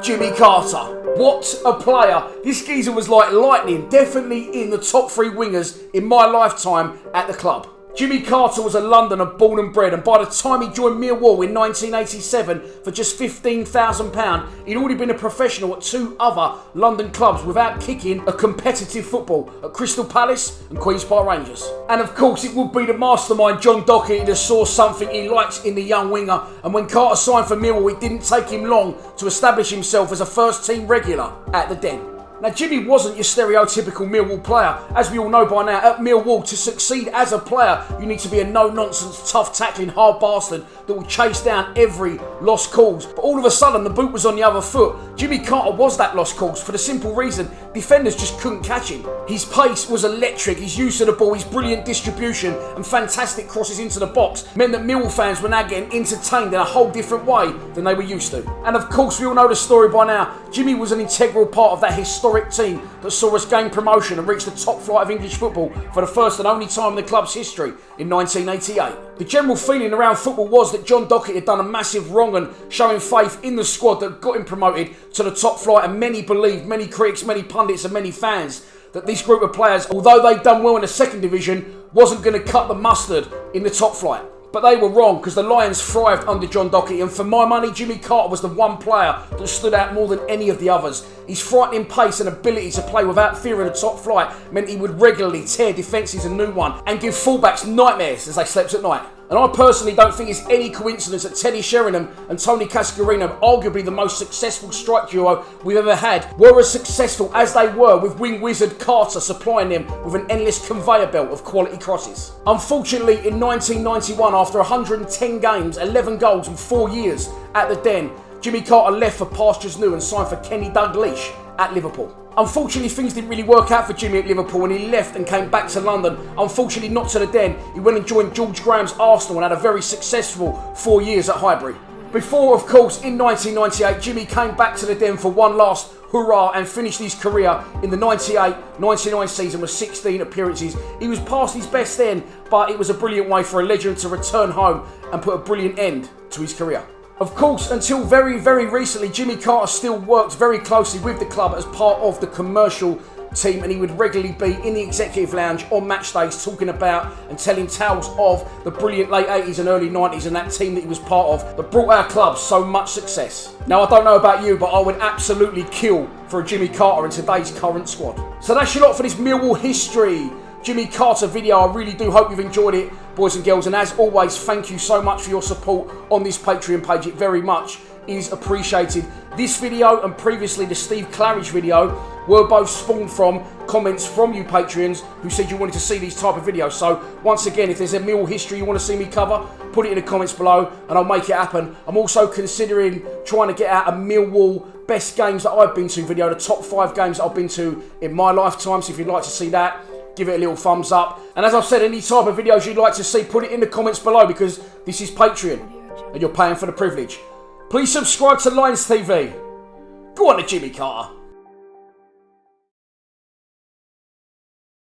Jimmy Carter. What a player. This geezer was like lightning, definitely in the top 3 wingers in my lifetime at the club. Jimmy Carter was a Londoner born and bred, and by the time he joined Millwall in 1987 for just £15,000, he'd already been a professional at 2 other London clubs without kicking a competitive football at Crystal Palace and Queen's Park Rangers. And of course it would be the mastermind John Docherty that saw something he liked in the young winger, and when Carter signed for Millwall it didn't take him long to establish himself as a first team regular at the Den. Now, Jimmy wasn't your stereotypical Millwall player. As we all know by now, at Millwall, to succeed as a player, you need to be a no-nonsense, tough-tackling, hard bastard that will chase down every lost cause. But all of a sudden, the boot was on the other foot. Jimmy Carter was that lost cause for the simple reason defenders just couldn't catch him. His pace was electric, his use of the ball, his brilliant distribution and fantastic crosses into the box meant that Millwall fans were now getting entertained in a whole different way than they were used to. And of course, we all know the story by now. Jimmy was an integral part of that historic team that saw us gain promotion and reach the top flight of English football for the first and only time in the club's history in 1988. The general feeling around football was that John Docherty had done a massive wrong and showing faith in the squad that got him promoted to the top flight, and many believed, many critics, many pundits and many fans, that this group of players, although they'd done well in the second division, wasn't going to cut the mustard in the top flight. But they were wrong, because the Lions thrived under John Docherty, and for my money, Jimmy Carter was the one player that stood out more than any of the others. His frightening pace and ability to play without fear in the top flight meant he would regularly tear defences a new one and give fullbacks nightmares as they slept at night. And I personally don't think it's any coincidence that Teddy Sheringham and Tony Cascarino, arguably the most successful strike duo we've ever had, were as successful as they were with wing wizard Carter supplying them with an endless conveyor belt of quality crosses. Unfortunately, in 1991, after 110 games, 11 goals and 4 years at the Den, Jimmy Carter left for pastures new and signed for Kenny Dalglish at Liverpool. Unfortunately, things didn't really work out for Jimmy at Liverpool, and he left and came back to London. Unfortunately, not to the Den. He went and joined George Graham's Arsenal and had a very successful 4 years at Highbury. Before, of course, in 1998, Jimmy came back to the Den for one last hurrah and finished his career in the 98-99 season with 16 appearances. He was past his best then, but it was a brilliant way for a legend to return home and put a brilliant end to his career. Of course, until very, very recently, Jimmy Carter still worked very closely with the club as part of the commercial team, and he would regularly be in the executive lounge on match days talking about and telling tales of the brilliant late 80s and early 90s and that team that he was part of that brought our club so much success. Now, I don't know about you, but I would absolutely kill for a Jimmy Carter in today's current squad. So that's your lot for this Millwall history Jimmy Carter video. I really do hope you've enjoyed it, boys and girls, and as always, thank you so much for your support on this Patreon page. It very much is appreciated. This video and previously the Steve Claridge video were both spawned from comments from you Patreons who said you wanted to see these type of videos. So once again, if there's a Millwall history you want to see me cover, put it in the comments below and I'll make it happen. I'm also considering trying to get out a Millwall best games that I've been to video, the top 5 games that I've been to in my lifetime. So if you'd like to see that, give it a little thumbs up. And as I've said, any type of videos you'd like to see, put it in the comments below, because this is Patreon and you're paying for the privilege. Please subscribe to Lions TV. Go on to Jimmy Carter.